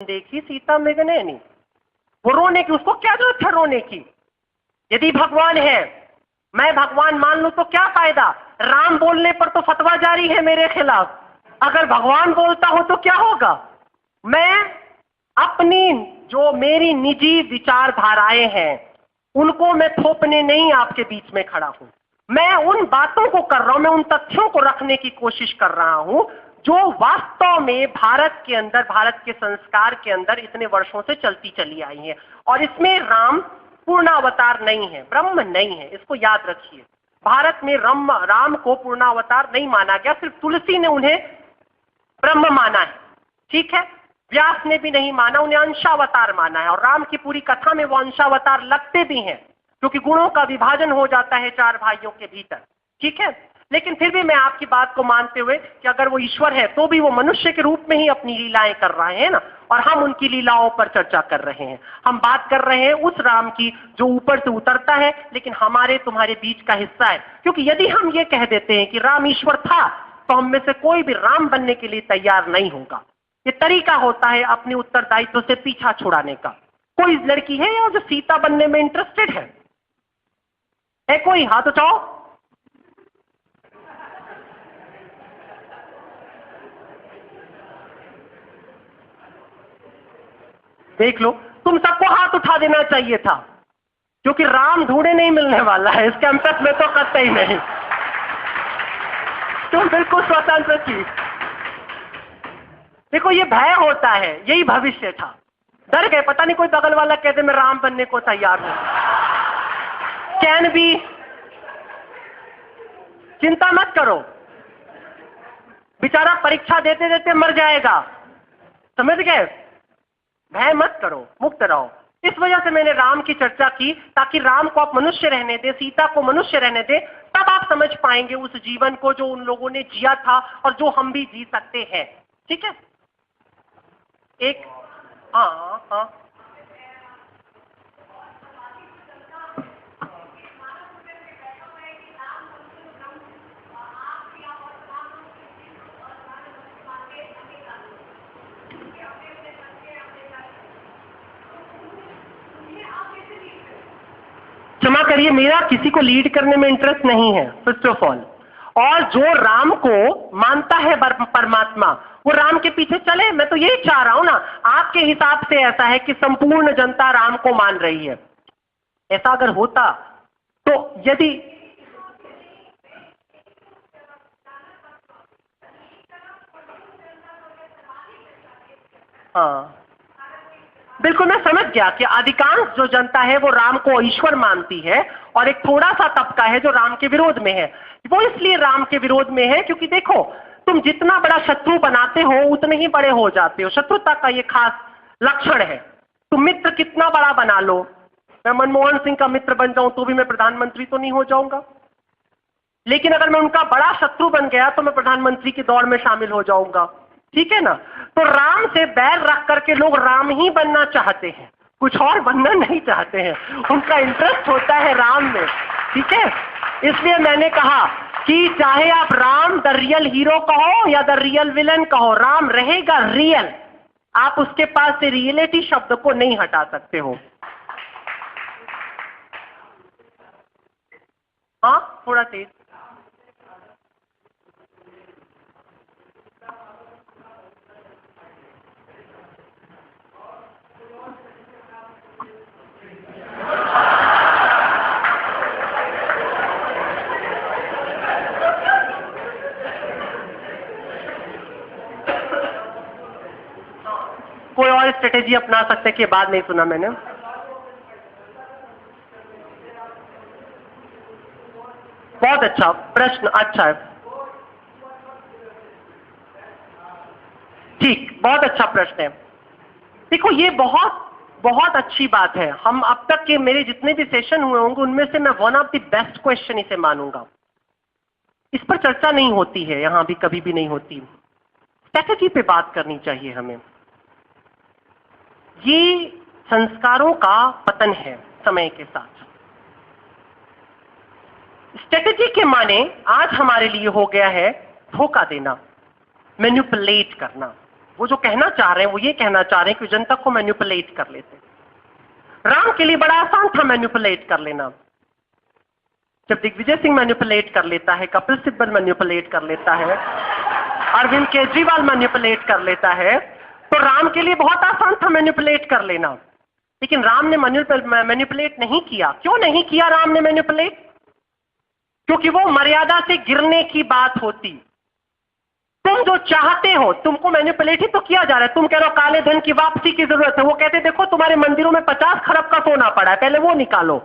देखी सीता मेघने नहीं, वो रोने की, उसको क्या जरूरत है रोने की? यदि भगवान है, मैं भगवान मान लूं तो क्या फायदा? राम बोलने पर तो फतवा जारी है मेरे खिलाफ। अगर भगवान बोलता हो तो क्या होगा? मैं अपनी जो मेरी निजी विचारधाराएं हैं उनको मैं थोपने नहीं आपके बीच में खड़ा हूं। मैं उन बातों को कर रहा हूं, मैं उन तथ्यों को रखने की कोशिश कर रहा हूं जो वास्तव में भारत के अंदर, भारत के संस्कार के अंदर इतने वर्षों से चलती चली आई है। और इसमें राम पूर्णावतार नहीं है, ब्रह्म नहीं है, इसको याद रखिए। भारत में राम को पूर्णावतार नहीं माना गया, सिर्फ तुलसी ने उन्हें ब्रह्म माना है, ठीक है। व्यास ने भी नहीं माना, उन्हें अंशावतार माना है। और राम की पूरी कथा में वो अंशावतार लगते भी हैं, क्योंकि गुणों का विभाजन हो जाता है चार भाइयों के भीतर, ठीक है। लेकिन फिर भी मैं आपकी बात को मानते हुए कि अगर वो ईश्वर है तो भी वो मनुष्य के रूप में ही अपनी लीलाएं कर रहे हैं ना, और हम उनकी लीलाओं पर चर्चा कर रहे हैं। हम बात कर रहे हैं उस राम की जो ऊपर से उतरता है लेकिन हमारे तुम्हारे बीच का हिस्सा है। क्योंकि यदि हम ये कह देते हैं कि राम ईश्वर था तो हम में से कोई भी राम बनने के लिए तैयार नहीं होगा। ये तरीका होता है अपने उत्तरदायित्व से पीछा छुड़ाने का। कोई लड़की है या जो सीता बनने में इंटरेस्टेड है कोई? हाथ उठाओ। देख लो, तुम सबको हाथ उठा देना चाहिए था, क्योंकि राम ढूंढे नहीं मिलने वाला है इस कैंपस में तो कतई नहीं। तुम बिल्कुल स्वतंत्र थी। देखो, ये भय होता है, यही भविष्य था। डर गए, पता नहीं कोई बगल वाला कहते मैं राम बनने को तैयार हूं। कैन भी, चिंता मत करो, बेचारा परीक्षा देते देते मर जाएगा, समझ गए? भय मत करो, मुक्त रहो। इस वजह से मैंने राम की चर्चा की, ताकि राम को आप मनुष्य रहने दे, सीता को मनुष्य रहने दे, तब आप समझ पाएंगे उस जीवन को जो उन लोगों ने जिया था और जो हम भी जी सकते हैं, ठीक है। एक हाँ हाँ क्षमा करिए, मेरा किसी को लीड करने में इंटरेस्ट नहीं है, फर्स्ट ऑफ ऑल। और जो राम को मानता है परमात्मा, वो राम के पीछे चले। मैं तो यही चाह रहा हूं ना। आपके हिसाब से ऐसा है कि संपूर्ण जनता राम को मान रही है, ऐसा अगर होता तो यदि हाँ, बिल्कुल मैं समझ गया कि अधिकांश जो जनता है वो राम को ईश्वर मानती है, और एक थोड़ा सा तबका है जो राम के विरोध में है। वो इसलिए राम के विरोध में है क्योंकि देखो, तुम जितना बड़ा शत्रु बनाते हो उतने ही बड़े हो जाते हो। शत्रुता का ये खास लक्षण है। तुम मित्र कितना बड़ा बना लो, मैं मनमोहन सिंह का मित्र बन जाऊं तो भी मैं प्रधानमंत्री तो नहीं हो जाऊंगा, लेकिन अगर मैं उनका बड़ा शत्रु बन गया तो मैं प्रधानमंत्री की दौड़ में शामिल हो जाऊंगा, ठीक है ना। तो राम से बैर रख करके लोग राम ही बनना चाहते हैं, कुछ और बनना नहीं चाहते हैं। उनका इंटरेस्ट होता है राम में, ठीक है। इसलिए मैंने कहा कि चाहे आप राम द रियल हीरो कहो या द रियल विलन कहो, राम रहेगा रियल। आप उसके पास से रियलिटी शब्द को नहीं हटा सकते हो। हाँ, थोड़ा तेज। कोई और स्ट्रेटेजी अपना सकते कि बात नहीं सुना मैंने? बहुत अच्छा प्रश्न, अच्छा है, ठीक, बहुत अच्छा प्रश्न है। देखो, ये बहुत बहुत अच्छी बात है। हम अब तक के मेरे जितने भी सेशन हुए होंगे उनमें से मैं one of the best question इसे मानूंगा। इस पर चर्चा नहीं होती है, यहां भी कभी भी नहीं होती। स्ट्रैटेजी पे बात करनी चाहिए हमें। ये संस्कारों का पतन है समय के साथ। स्ट्रैटेजी के माने आज हमारे लिए हो गया है धोखा देना, मैनिपुलेट करना। वो जो कहना चाह रहे हैं वो ये कहना चाह रहे हैं कि जनता को मैनिपुलेट कर लेते हैं। राम के लिए बड़ा आसान था मैनिपुलेट कर लेना। जब दिग्विजय सिंह मैनिपुलेट कर लेता है, कपिल सिब्बल मैनिपुलेट कर लेता है, अरविंद केजरीवाल मैनिपुलेट कर लेता है, तो राम के लिए बहुत आसान था मैनिपुलेट कर लेना। लेकिन राम ने मैनिपुलेट नहीं किया। क्यों नहीं किया राम ने मैनिपुलेट? क्योंकि वो मर्यादा से गिरने की बात होती। तुम जो चाहते हो, तुमको मैनिपुलेट ही तो किया जा रहा है। तुम कह रहे हो काले धन की वापसी की जरूरत है, वो कहते देखो तुम्हारे मंदिरों में 50 खरब का सोना पड़ा है, पहले वो निकालो।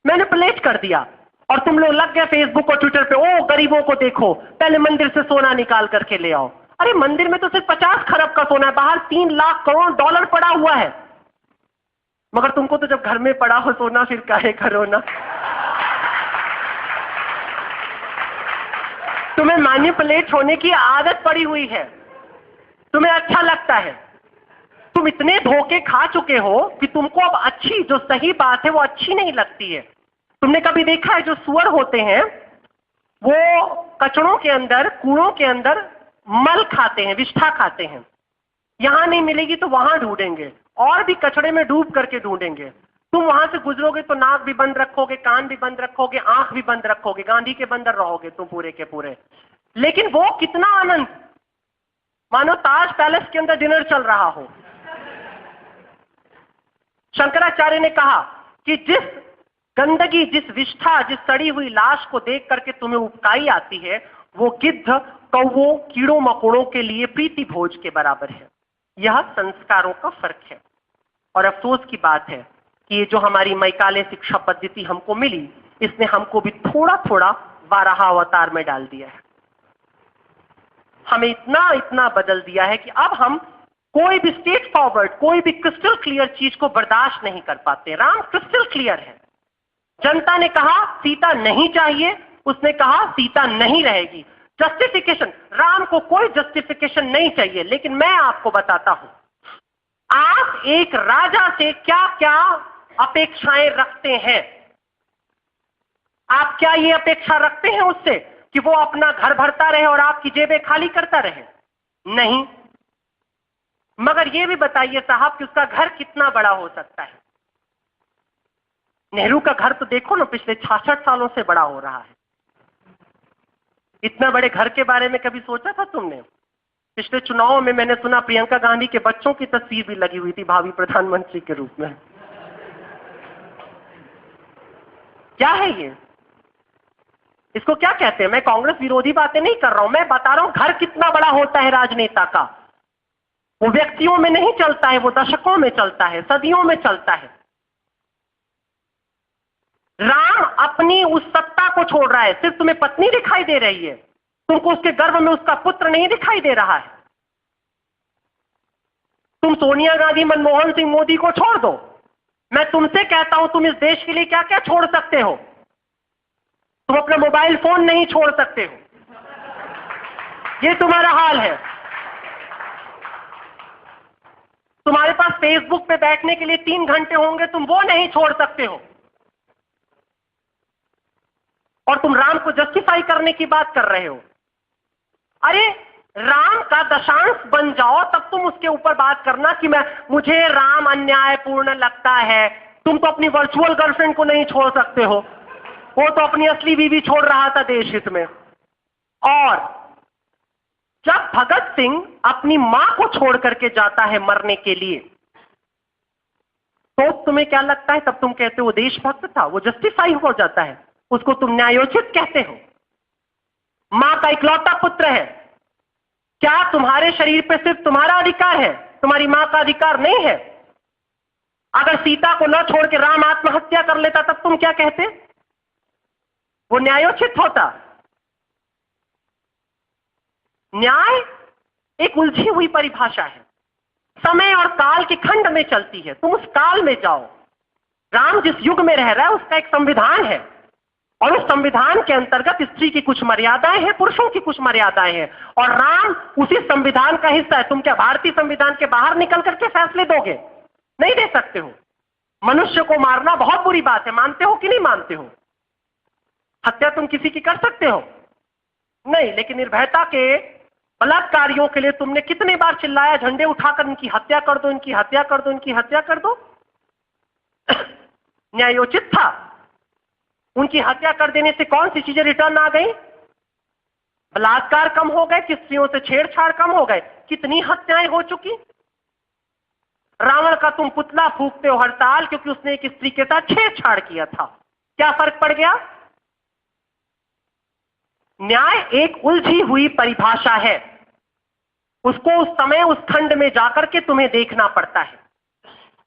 मैनिपुलेट कर दिया। और तुम लोग लग गए फेसबुक और ट्विटर पे, ओ गरीबों को देखो, पहले मंदिर से सोना निकाल करके ले आओ। अरे मंदिर में तो सिर्फ 50 खरब का सोना है, बाहर 3 लाख करोड़ डॉलर पड़ा हुआ है। मगर तुमको तो जब घर में पड़ा हो सोना, फिर काहे करो ना। तुम्हें मैनिपुलेट होने की आदत पड़ी हुई है, तुम्हें अच्छा लगता है। तुम इतने धोखे खा चुके हो कि तुमको अब अच्छी जो सही बात है वो अच्छी नहीं लगती है। तुमने कभी देखा है जो सुअर होते हैं वो कचड़ों के अंदर, कूड़ों के अंदर मल खाते हैं, विष्ठा खाते हैं। यहां नहीं मिलेगी तो वहां ढूंढेंगे, और भी कचड़े में डूब करके ढूंढेंगे। तुम वहां से गुजरोगे तो नाक भी बंद रखोगे, कान भी बंद रखोगे, आंख भी बंद रखोगे, गांधी के बंदर रहोगे तुम पूरे के पूरे। लेकिन वो कितना आनंद, मानो ताज पैलेस के अंदर डिनर चल रहा हो। शंकराचार्य ने कहा कि जिस गंदगी, जिस विष्ठा, जिस सड़ी हुई लाश को देख करके तुम्हें उपकाई आती है, वो गिद्ध, कौवों, कीड़ों मकोड़ों के लिए प्रीति भोज के बराबर है। यह संस्कारों का फर्क है। और अफसोस की बात है कि ये जो हमारी मैकाले शिक्षा पद्धति हमको मिली, इसने हमको भी थोड़ा थोड़ा वाराह अवतार में डाल दिया है। हमें इतना इतना बदल दिया है कि अब हम कोई भी स्ट्रेट फॉरवर्ड, कोई भी क्रिस्टल क्लियर चीज को बर्दाश्त नहीं कर पाते। राम क्रिस्टल क्लियर है। जनता ने कहा सीता नहीं चाहिए, उसने कहा सीता नहीं रहेगी। जस्टिफिकेशन, राम को कोई जस्टिफिकेशन नहीं चाहिए। लेकिन मैं आपको बताता हूं, आप एक राजा से क्या क्या अपेक्षाएं रखते हैं। आप क्या ये अपेक्षा रखते हैं उससे कि वो अपना घर भरता रहे और आपकी जेबें खाली करता रहे? नहीं। मगर ये भी बताइए साहब कि उसका घर कितना बड़ा हो सकता है। नेहरू का घर तो देखो ना, पिछले 66 सालों से बड़ा हो रहा है। इतना बड़े घर के बारे में कभी सोचा था तुमने? पिछले चुनावों में मैंने सुना प्रियंका गांधी के बच्चों की तस्वीर भी लगी हुई थी भावी प्रधानमंत्री के रूप में। क्या है ये? इसको क्या कहते हैं? मैं कांग्रेस विरोधी बातें नहीं कर रहा हूं, मैं बता रहा हूं घर कितना बड़ा होता है राजनेता का। वो व्यक्तियों में नहीं चलता है, वो दशकों में चलता है, सदियों में चलता है। राम अपनी उस सत्ता को छोड़ रहा है। सिर्फ तुम्हें पत्नी दिखाई दे रही है, तुमको उसके गर्भ में उसका पुत्र नहीं दिखाई दे रहा है। तुम सोनिया गांधी, मनमोहन सिंह, मोदी को छोड़ दो। मैं तुमसे कहता हूं तुम इस देश के लिए क्या क्या छोड़ सकते हो। तुम अपना मोबाइल फोन नहीं छोड़ सकते हो, ये तुम्हारा हाल है। तुम्हारे पास फेसबुक पे बैठने के लिए 3 घंटे होंगे, तुम वो नहीं छोड़ सकते हो। और तुम राम को जस्टिफाई करने की बात कर रहे हो। अरे राम का दशांश बन जाओ तब तुम उसके ऊपर बात करना कि मुझे राम अन्यायपूर्ण लगता है। तुम तो अपनी वर्चुअल गर्लफ्रेंड को नहीं छोड़ सकते हो, वो तो अपनी असली बीवी छोड़ रहा था देश हित में। और जब भगत सिंह अपनी मां को छोड़ करके जाता है मरने के लिए, तो तुम्हें क्या लगता है? तब तुम कहते हो वो देशभक्त था, वो जस्टिफाई हो जाता है, उसको तुम न्यायोचित कहते हो। मां का इकलौता पुत्र है, क्या तुम्हारे शरीर पे सिर्फ तुम्हारा अधिकार है, तुम्हारी मां का अधिकार नहीं है? अगर सीता को न छोड़ के राम आत्महत्या कर लेता तब तुम क्या कहते? वो न्यायोचित होता। न्याय एक उलझी हुई परिभाषा है, समय और काल के खंड में चलती है। तुम उस काल में जाओ। राम जिस युग में रह रहा है उसका एक संविधान है, और उस संविधान के अंतर्गत स्त्री की कुछ मर्यादाएं हैं, पुरुषों की कुछ मर्यादाएं हैं, और राम उसी संविधान का हिस्सा है। तुम क्या भारतीय संविधान के बाहर निकल करके फैसले दोगे? नहीं दे सकते हो। मनुष्य को मारना बहुत बुरी बात है, मानते हो कि नहीं मानते हो? हत्या तुम किसी की कर सकते हो? नहीं। लेकिन निर्भयता के बलात्कारियों के लिए तुमने कितने बार चिल्लाया, झंडे उठाकर इनकी हत्या कर दो, इनकी हत्या कर दो, इनकी हत्या कर दो। न्यायोचित था? उनकी हत्या कर देने से कौन सी चीजें रिटर्न आ गई? बलात्कार कम हो गए, कि स्त्रियों से छेड़छाड़ कम हो गए? कितनी हत्याएं हो चुकी। रावण का तुम पुतला फूंकते हो हर साल क्योंकि उसने एक स्त्री के साथ छेड़छाड़ किया था। क्या फर्क पड़ गया? न्याय एक उलझी हुई परिभाषा है, उसको उस समय उस खंड में जाकर के तुम्हें देखना पड़ता है।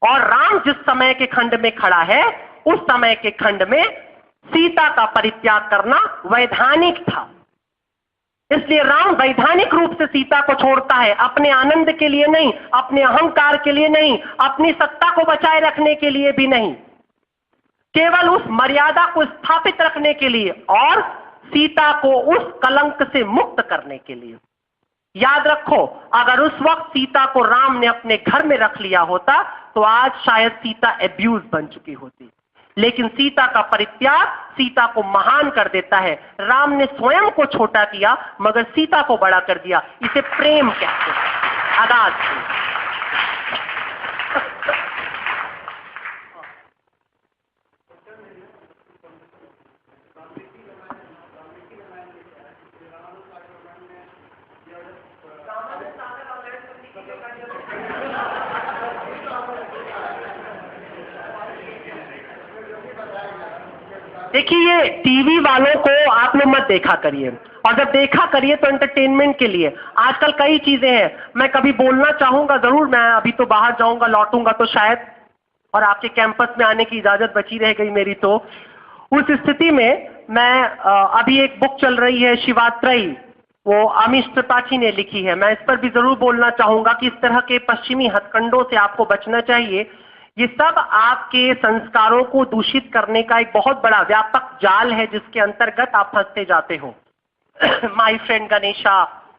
और राम जिस समय के खंड में खड़ा है, उस समय के खंड में सीता का परित्याग करना वैधानिक था। इसलिए राम वैधानिक रूप से सीता को छोड़ता है, अपने आनंद के लिए नहीं, अपने अहंकार के लिए नहीं, अपनी सत्ता को बचाए रखने के लिए भी नहीं, केवल उस मर्यादा को स्थापित रखने के लिए और सीता को उस कलंक से मुक्त करने के लिए। याद रखो, अगर उस वक्त सीता को राम ने अपने घर में रख लिया होता तो आज शायद सीता एब्यूज बन चुकी होती। लेकिन सीता का परित्याग सीता को महान कर देता है। राम ने स्वयं को छोटा किया मगर सीता को बड़ा कर दिया। इसे प्रेम कहते हैं, अगाध प्रेम। देखिए, ये टीवी वालों को आप लोग मत देखा करिए, और जब देखा करिए तो एंटरटेनमेंट के लिए। आजकल कई चीजें हैं, मैं कभी बोलना चाहूंगा जरूर, मैं अभी तो बाहर जाऊंगा, लौटूंगा तो शायद और आपके कैंपस में आने की इजाजत बची रह गई मेरी, तो उस स्थिति में मैं अभी एक बुक चल रही है शिवात्रयी, वो अमीश त्रिपाठी ने लिखी है, मैं इस पर भी जरूर बोलना चाहूंगा कि इस तरह के पश्चिमी हथकंडों से आपको बचना चाहिए। ये सब आपके संस्कारों को दूषित करने का एक बहुत बड़ा व्यापक जाल है जिसके अंतर्गत आप फंसते जाते हो। माय फ्रेंड गणेशा,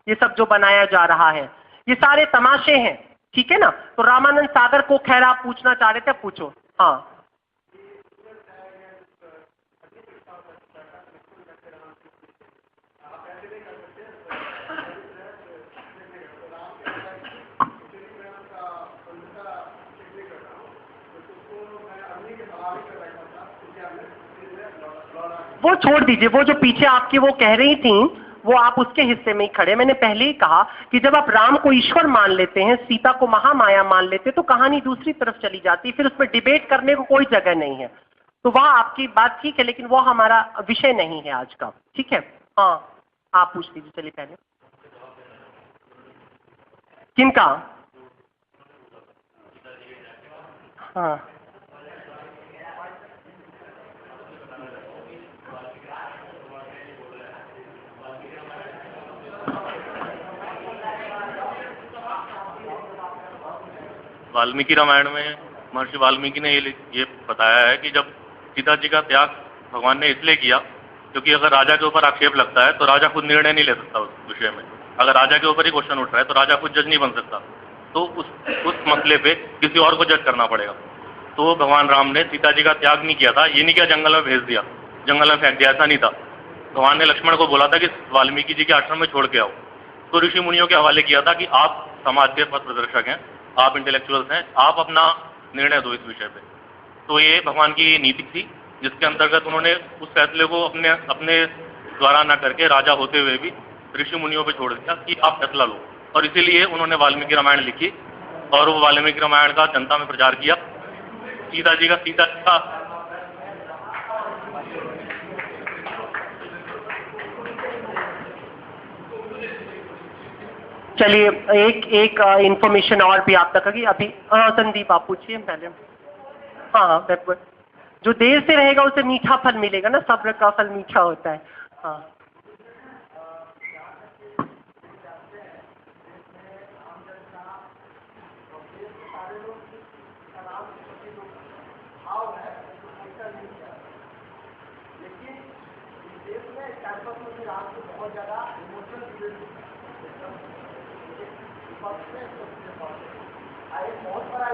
ये सब जो बनाया जा रहा है, ये सारे तमाशे हैं, ठीक है ना। तो रामानंद सागर को खैर आप पूछना चाह रहे थे, पूछो। हाँ, वो छोड़ दीजिए, वो जो पीछे आपकी वो कह रही थी वो आप उसके हिस्से में ही खड़े। मैंने पहले ही कहा कि जब आप राम को ईश्वर मान लेते हैं, सीता को महामाया मान लेते हैं, तो कहानी दूसरी तरफ चली जाती है, फिर उसमें डिबेट करने को कोई जगह नहीं है। तो वह आपकी बात ठीक है, लेकिन वो हमारा विषय नहीं है आज का, ठीक है। हाँ, आप पूछ लीजिए, चलिए पहले। किनका? हाँ, वाल्मीकि रामायण में महर्षि वाल्मीकि ने ये बताया है कि जब सीता जी का त्याग भगवान ने इसलिए किया क्योंकि अगर राजा के ऊपर आक्षेप लगता है तो राजा खुद निर्णय नहीं ले सकता उस विषय में। अगर राजा के ऊपर ही क्वेश्चन उठ रहा है तो राजा खुद जज नहीं बन सकता, तो उस मसले पे किसी और को जज करना पड़ेगा। तो भगवान राम ने सीता जी का त्याग नहीं किया था, ये नहीं किया जंगल में भेज दिया, जंगल में फेंक दिया, ऐसा नहीं था। भगवान ने लक्ष्मण को बोला था कि वाल्मीकि जी के आश्रम में छोड़ के आओ। तो ऋषि मुनियों के हवाले किया था कि आप समाज के पथ प्रदर्शक हैं, आप इंटेलेक्चुअल्स हैं, आप अपना निर्णय दो इस विषय पे। तो ये भगवान की नीति थी जिसके अंतर्गत उन्होंने उस फैसले को अपने द्वारा न करके राजा होते हुए भी ऋषि मुनियों पे छोड़ दिया कि आप फैसला लो। और इसीलिए उन्होंने वाल्मीकि रामायण लिखी और वो वाल्मीकि रामायण का जनता में प्रचार किया। सीता जी का चलिए एक इंफॉर्मेशन और भी आप तक होगी अभी। हाँ संदीप, आप पूछिए पहले। हाँ, जो देर से रहेगा उसे मीठा फल मिलेगा ना, सब्र का फल मीठा होता है। हाँ, बहुत बड़ा